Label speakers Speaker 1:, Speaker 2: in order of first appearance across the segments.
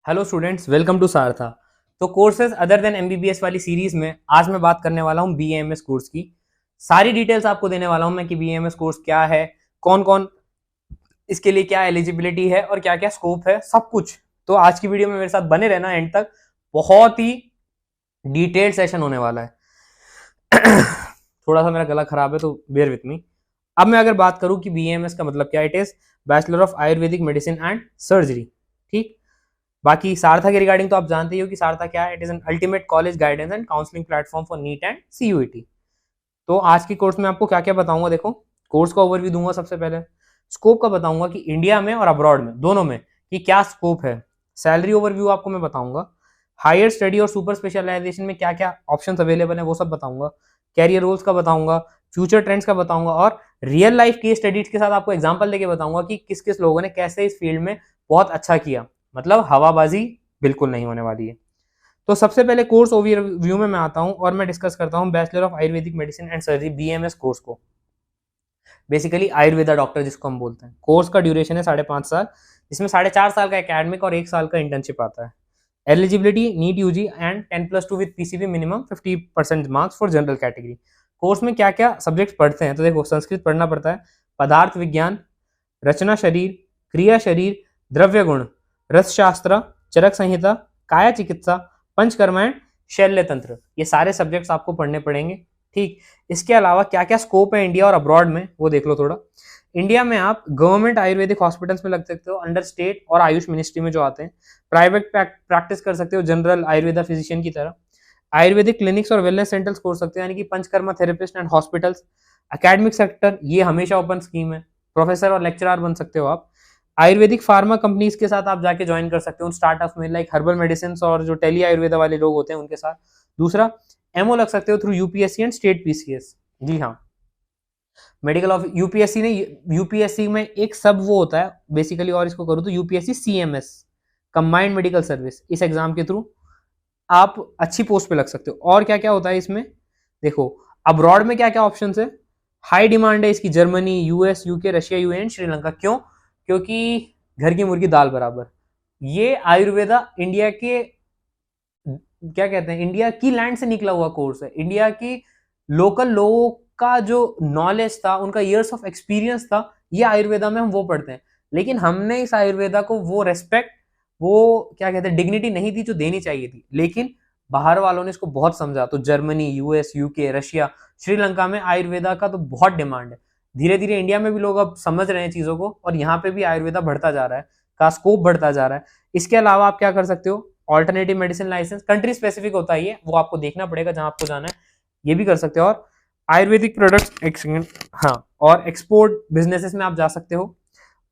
Speaker 1: Hello students, welcome to Saratha. तो courses other than MBBS वाली series में आज मैं बात करने वाला हूँ बीएएमएस कोर्स की। सारी डिटेल्स आपको देने वाला हूँ मैं कि बीएएमएस कोर्स क्या है, कौन कौन इसके लिए क्या एलिजिबिलिटी है और क्या क्या स्कोप है, सब कुछ। तो आज की वीडियो में मेरे साथ बने रहना एंड तक, बहुत ही डिटेल्ड सेशन होने वाला है। थोड़ा सा मेरा गला खराब है तो बेयर विथ मी। अब मैं अगर बात करूं कि बीएमएस का मतलब क्या, it is bachelor of Ayurvedic medicine and surgery. ठीक। बाकी सारथा के रिगार्डिंग तो आप जानते ही हो कि सारथा क्या है। It is an ultimate college guidance and counselling platform for neat and CUET. तो आज की कोर्स में आपको क्या क्या बताऊंगा, देखो कोर्स का ओवरव्यू दूंगा। सबसे पहले स्कोप का बताऊंगा कि इंडिया में और अब्रॉड में दोनों में कि क्या स्कोप है। सैलरी ओवरव्यू आपको मैं बताऊंगा। हायर स्टडी और सुपर स्पेशलाइजेशन में क्या क्या ऑप्शंस अवेलेबल है वो सब बताऊंगा। कैरियर रोल्स का बताऊंगा, फ्यूचर ट्रेंड्स का बताऊंगा और रियल लाइफ केस स्टडीज के साथ आपको एग्जांपल देके बताऊंगा कि किस किस लोगों ने कैसे इस फील्ड में बहुत अच्छा किया। मतलब हवाबाजी बिल्कुल नहीं होने वाली है। तो सबसे पहले कोर्स ओवरव्यू में मैं आता हूं और मैं डिस्कस करता हूं bachelor of Ayurvedic medicine and surgery BMS course को। बेसिकली आयुर्वेदा डॉक्टर जिसको हम बोलते हैं। कोर्स का ड्यूरेशन है 5.5 साल, जिसमें 4.5 साल का एकेडमिक और 1 साल का इंटर्नशिप आता है। Eligibility NEET UG and 10+2 with PCB, minimum 50% marks for general category. Course में क्या क्या सब्जेक्ट पढ़ते हैं तो देखो, संस्कृत पढ़ना पड़ता है, पदार्थ विज्ञान, रचना शरीर, क्रिया शरीर, द्रव्य गुण, रसशास्त्र, चरक संहिता, काया चिकित्सा, पंचकर्मा एंड शल्य तंत्र, ये सारे सब्जेक्ट्स आपको पढ़ने पड़ेंगे। ठीक। इसके अलावा क्या क्या स्कोप है इंडिया और अब्रॉड में वो देख लो थोड़ा। इंडिया में आप गवर्नमेंट आयुर्वेदिक हॉस्पिटल्स में लग सकते हो अंडर स्टेट और आयुष मिनिस्ट्री में जो आते हैं। प्राइवेट प्रैक्टिस कर सकते हो जनरल आयुर्वेदा फिजिशियन की तरह। आयुर्वेदिक क्लिनिक्स और वेलनेस सेंटर्स खोल सकते हो, यानी कि panchakarma therapist and hospitals. Academic sector ये हमेशा ओपन स्कीम है, प्रोफेसर और लेक्चरर बन सकते हो आप। आयुर्वेदिक फार्मा कंपनीज के साथ आप जाके ज्वाइन कर सकते हो स्टार्टअप में, लाइक हर्बल मेडिसिन और जो टेली आयुर्वेदा वाले लोग होते हैं उनके साथ। दूसरा, एमओ लग सकते हो through UPSC and state PCS. जी हाँ, मेडिकल ऑफ यूपीएससी ने, यूपीएससी में एक सब वो होता है बेसिकली, और इसको करूँ तो UPSC CMS, combined medical service, इस एग्जाम के थ्रू आप अच्छी पोस्ट पे लग सकते हो। और क्या क्या होता है इसमें देखो, अब्रॉड में क्या क्या ऑप्शन है। हाई डिमांड है इसकी Germany, US, UK, Russia, UN, Sri Lanka. क्यों? क्योंकि घर की मुर्गी दाल बराबर। ये आयुर्वेदा इंडिया के, क्या कहते हैं, इंडिया की लैंड से निकला हुआ कोर्स है। इंडिया की लोकल लोगों का जो नॉलेज था, उनका ईयर्स ऑफ एक्सपीरियंस था, ये आयुर्वेदा में हम वो पढ़ते हैं। लेकिन हमने इस आयुर्वेदा को वो रेस्पेक्ट, वो क्या कहते हैं, डिग्निटी नहीं दी जो देनी चाहिए थी। लेकिन बाहर वालों ने इसको बहुत समझा, तो Germany, US, UK, Russia, Sri Lanka में आयुर्वेदा का तो बहुत डिमांड है। धीरे धीरे इंडिया में भी लोग अब समझ रहे हैं चीजों को, और यहाँ पे भी आयुर्वेदा बढ़ता जा रहा है, का स्कोप बढ़ता जा रहा है। इसके अलावा आप क्या कर सकते हो, alternative medicine license, country specific होता है ये, वो आपको देखना पड़ेगा जहां आपको जाना है, ये भी कर सकते हो। और आयुर्वेदिक प्रोडक्ट्स, एक सेकंड, हाँ, और एक्सपोर्ट बिजनेसेस में आप जा सकते हो।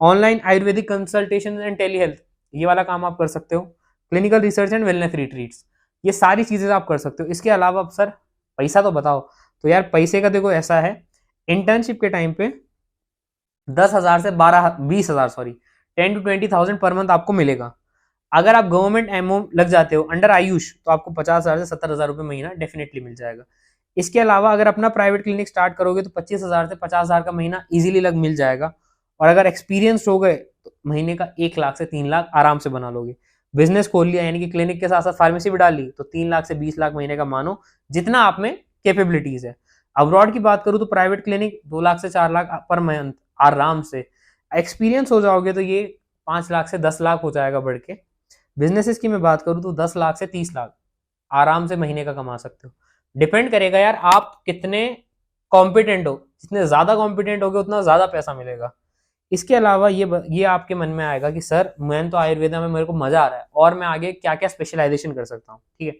Speaker 1: Online Ayurvedic consultation and telehealth, ये वाला काम आप कर सकते हो। Clinical research and wellness retreats, ये सारी चीजें आप कर सकते हो। इसके अलावा सर पैसा तो बताओ, तो यार पैसे का देखो ऐसा है, इंटर्नशिप के टाइम पे 10,000 से 20,000, सॉरी, 10 to 20,000 पर मंथ आपको मिलेगा। अगर आप गवर्नमेंट एमओ लग जाते हो अंडर आयुष, तो आपको 50,000 से 70,000 रुपए महीना डेफिनेटली मिल जाएगा। इसके अलावा अगर अपना प्राइवेट क्लिनिक स्टार्ट करोगे तो 25,000 से 50,000 का महीना इजीली लग मिल जाएगा। और अगर एक्सपीरियंस हो गए तो महीने का 1 लाख से 3 लाख आराम से बना लोगे। बिजनेस खोल लिया, यानी कि क्लिनिक के साथ साथ फार्मेसी भी डाल ली, तो 3 लाख से 20 लाख महीने का मानो, जितना आप में कैपेबिलिटीज है। अब्रॉड की बात करूं तो प्राइवेट क्लिनिक 2 लाख से 4 लाख पर मंथ आराम से। एक्सपीरियंस हो जाओगे तो ये 5 लाख से 10 लाख हो जाएगा बढ़ के। बिजनेसेस की मैं बात करूं तो 10 लाख से 30 लाख आराम से महीने का कमा सकते हो। डिपेंड करेगा यार आप कितने कॉम्पिटेंट हो, जितने ज्यादा कॉम्पिटेंट होगे उतना ज्यादा पैसा मिलेगा। इसके अलावा ये आपके मन में आएगा कि सर मैं तो आयुर्वेदा में मेरे को मजा आ रहा है और मैं आगे क्या क्या स्पेशलाइजेशन कर सकता हूँ। ठीक है,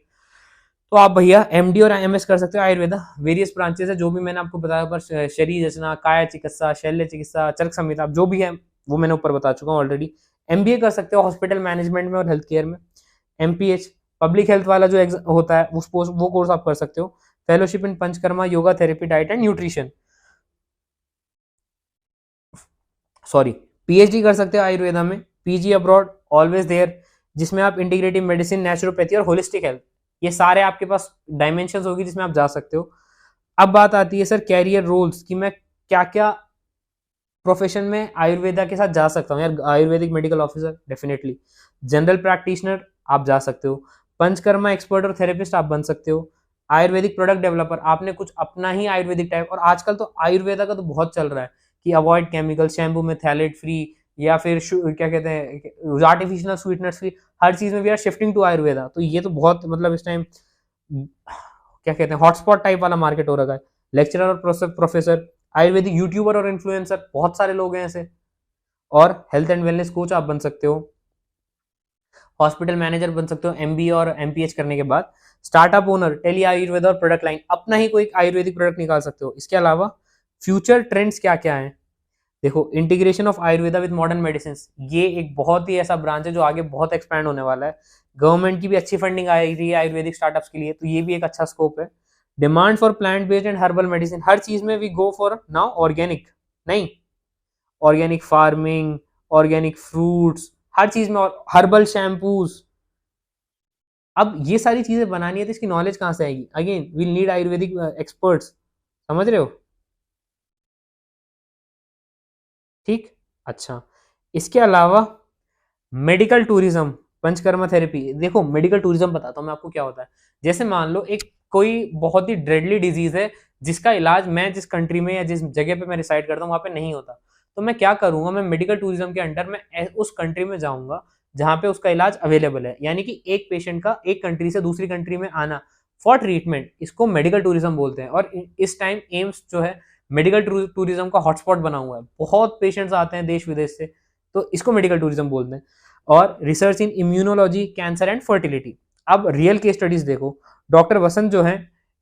Speaker 1: तो आप भैया एमडी और एमएस कर सकते हो आयुर्वेदा। वेरियस ब्रांचेस है जो भी मैंने आपको बताया, पर शरीर रचना, काया चिकित्सा, शल्य चिकित्सा, चरक संहिता, जो भी है वो मैंने ऊपर बता चुका हूँ ऑलरेडी। एमबीए कर सकते हो हॉस्पिटल मैनेजमेंट में और हेल्थ केयर में। एमपीएच पब्लिक हेल्थ वाला जो होता है वो कोर्स आप कर सकते हो। Fellowship in panchakarma, yoga, therapy, diet and nutrition, sorry, PhD कर सकते हो आयुर्वेदा में। पीजी अब्रॉड ऑलवेज देयर, जिसमें आप इंटीग्रेटिव मेडिसिन, नेचुरोपैथी और होलिस्टिक हेल्थ, ये सारे आपके पास डायमेंशन होगी जिसमें आप जा सकते हो। अब बात आती है सर कैरियर रोल्स की, मैं क्या क्या प्रोफेशन में आयुर्वेदा के साथ जा सकता हूँ यार, Ayurvedic medical officer definitely, general practitioner आप जा सकते हो, पंचकर्मा एक्सपर्ट और थेरेपिस्ट आप बन सकते हो, आयुर्वेदिक प्रोडक्ट डेवलपर, आपने कुछ अपना ही आयुर्वेदिक टाइप, और आजकल तो आयुर्वेदा का तो बहुत चल रहा है कि अवॉइड केमिकल, शैम्पू में थैलेट फ्री, या फिर क्या कहते हैं आर्टिफिशियल स्वीटनर्स फ्री, हर चीज में we are shifting to Ayurveda. तो ये तो बहुत मतलब इस टाइम क्या कहते हैं हॉटस्पॉट टाइप वाला मार्केट हो रखा है। लेक्चरर और प्रोफेसर, आयुर्वेदिक यूट्यूबर और इन्फ्लुएंसर, बहुत सारे लोग हैं ऐसे, और हेल्थ एंड वेलनेस कोच आप बन सकते हो, हॉस्पिटल मैनेजर बन सकते हो एमबीए और एमपीएच करने के बाद, स्टार्टअप ओनर, टेली आयुर्वेदा और प्रोडक्ट लाइन, अपना ही कोई आयुर्वेदिक प्रोडक्ट निकाल सकते हो। इसके अलावा फ्यूचर ट्रेंड्स क्या क्या है, देखो integration of Ayurveda with modern medicine, ये एक बहुत ही ऐसा ब्रांच है जो आगे बहुत एक्सपैंड होने वाला है। गवर्नमेंट की भी अच्छी फंडिंग आ रही है आयुर्वेदिक स्टार्टअप्स के लिए, तो ये भी एक अच्छा स्कोप है। Demand for plant based and herbal medicine, हर चीज में we go for now organic, नहीं ऑर्गेनिक फार्मिंग, ऑर्गेनिक फ्रूट्स, हर चीज में, और हर्बल शैम्पूज। अब ये सारी चीजें बनानी है तो इसकी नॉलेज कहां से आएगी, again will need Ayurvedic experts, समझ रहे हो? ठीक, अच्छा, इसके अलावा मेडिकल टूरिज्म, पंचकर्मा थेरेपी, देखो मेडिकल टूरिज्म बताता हूँ मैं आपको क्या होता है। जैसे मान लो एक कोई बहुत ही डेडली डिजीज है जिसका इलाज मैं जिस कंट्री में या जिस जगह पे मैं रिसाइड करता हूँ वहां पे नहीं होता, तो मैं क्या करूंगा, मैं मेडिकल टूरिज्म के अंडर में उस कंट्री में जाऊंगा जहां पे उसका इलाज अवेलेबल है, यानी कि एक पेशेंट का एक कंट्री से दूसरी कंट्री में आना फॉर ट्रीटमेंट, इसको मेडिकल टूरिज्म बोलते हैं। और इस टाइम एम्स जो है मेडिकल टूरिज्म का हॉटस्पॉट बना हुआ है, बहुत पेशेंट्स आते हैं देश विदेश से, तो इसको मेडिकल टूरिज्म बोलते हैं। और research in immunology, cancer and fertility. अब रियल केस स्टडीज देखो, डॉक्टर वसंत जो है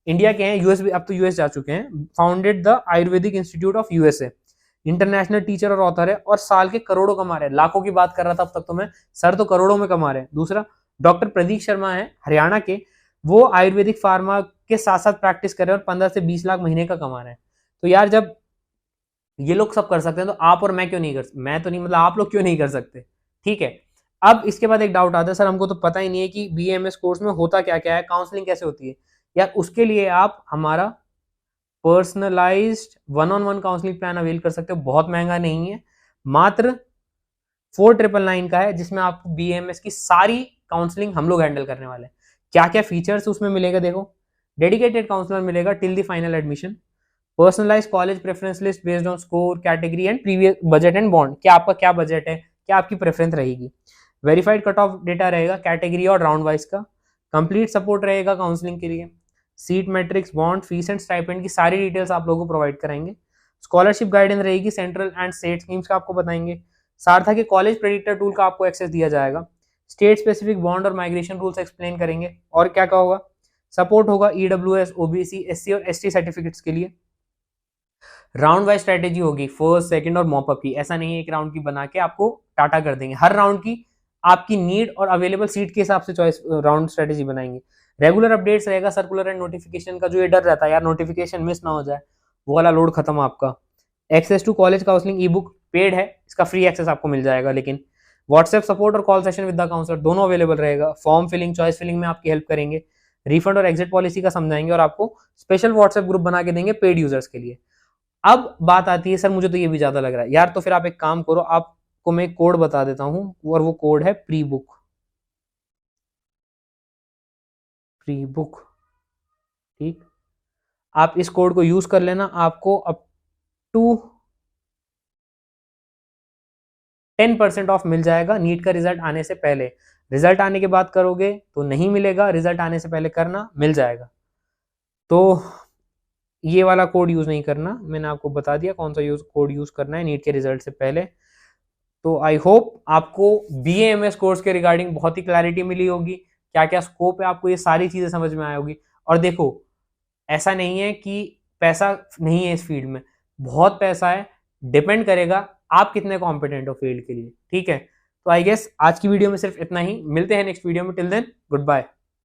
Speaker 1: इंडिया के हैं, यूएस भी, अब तो यूएस जा चुके हैं, founded the Ayurvedic institute of USA, international teacher और ऑथर है, और साल के करोड़ों कमा रहे हैं, लाखों की बात कर रहा था अब तक तो मैं, सर तो करोड़ों में कमा रहे हैं। दूसरा डॉक्टर प्रदीप शर्मा है हरियाणा के, वो आयुर्वेदिक फार्मा के साथ साथ प्रैक्टिस कर रहे हैं और 15 से 20 लाख महीने का कमा रहे हैं। तो यार जब ये लोग सब कर सकते हैं तो आप और मैं क्यों नहीं कर सकते, मैं तो नहीं मतलब आप लोग क्यों नहीं कर सकते, ठीक है। अब इसके बाद एक डाउट आता है, सर हमको तो पता ही नहीं है कि बीएमएस कोर्स में होता क्या क्या है, काउंसलिंग कैसे होती है। यार उसके लिए आप हमारा personalised 1-on-1 counselling plan avail कर सकते हो, बहुत महंगा नहीं है, मात्र 4999 का है, जिसमें आपको बीएमएस की सारी काउंसलिंग हम लोग हैंडल करने वाले हैं। क्या क्या फीचर्स उसमें मिलेगा, देखो डेडिकेटेड काउंसलर मिलेगा till the final admission, personalise college preference list based on score, category and previous budget and bond, क्या आपका क्या बजट है, क्या आपकी प्रेफरेंस रहेगी, वेरीफाइड कट ऑफ डेटा रहेगा कैटेगरी और राउंड वाइज का, कंप्लीट सपोर्ट रहेगा काउंसलिंग के लिए, seat matrix, bond, fees and stipend की सारी डिटेल्स आप लोगों को प्रोवाइड कराएंगे, स्कॉलरशिप गाइडेंस रहेगी, सेंट्रल एंड स्टेट स्कीम्स का आपको बताएंगे, सारथा के कॉलेज प्रेडिक्टर टूल का आपको एक्सेस दिया जाएगा, स्टेट स्पेसिफिक बॉन्ड और माइग्रेशन रूल्स एक्सप्लेन करेंगे, और क्या क्या होगा, सपोर्ट होगा ईडब्ल्यूएस, ओबीसी, एससी और एसटी सर्टिफिकेट्स के लिए, राउंड वाइज स्ट्रेटेजी होगी, फर्स्ट सेकंड और मॉपअप की, ऐसा नहीं है एक राउंड की बना के आपको टाटा कर देंगे, हर राउंड की आपकी नीड और अवेलेबल सीट के हिसाब से चॉइस राउंड स्ट्रेटेजी बनाएंगे। रेगुलर अपडेट्स रहेगा, सर्कुलर एंड नोटिफिकेशन का जो ये डर रहता है यार नोटिफिकेशन मिस ना हो जाए, वो वाला लोड खत्म आपका। Access to college counselling e book paid है, इसका फ्री एक्सेस आपको मिल जाएगा, लेकिन व्हाट्सएप सपोर्ट और call session with the counsellor दोनों अवेलेबल रहेगा, फॉर्म फिलिंग चॉइस फिलिंग में आपकी हेल्प करेंगे, रिफंड और एग्जिट पॉलिसी का समझाएंगे, और आपको स्पेशल व्हाट्सएप ग्रुप बना के देंगे पेड यूजर्स के लिए। अब बात आती है सर मुझे तो ये भी ज्यादा लग रहा है यार, तो फिर आप एक काम करो, आपको मैं कोड बता देता हूं, और वो कोड है प्री बुक, प्री बुक, ठीक, आप इस कोड को यूज कर लेना, आपको अप टू 10% ऑफ मिल जाएगा नीट का रिजल्ट आने से पहले। रिजल्ट आने के बाद करोगे तो नहीं मिलेगा, रिजल्ट आने से पहले करना, मिल जाएगा। तो ये वाला कोड यूज नहीं करना, मैंने आपको बता दिया कौन सा कोड यूज करना है नीट के रिजल्ट से पहले। तो आई होप आपको बीएएमएस कोर्स के रिगार्डिंग बहुत ही क्लैरिटी मिली होगी, क्या क्या स्कोप है, आपको ये सारी चीजें समझ में आई होगी। और देखो ऐसा नहीं है कि पैसा नहीं है इस फील्ड में, बहुत पैसा है, डिपेंड करेगा आप कितने कॉम्पिटेंट हो फील्ड के लिए, ठीक है। तो आई गेस आज की वीडियो में सिर्फ इतना ही, मिलते हैं नेक्स्ट वीडियो में, टिल देन गुड बाय।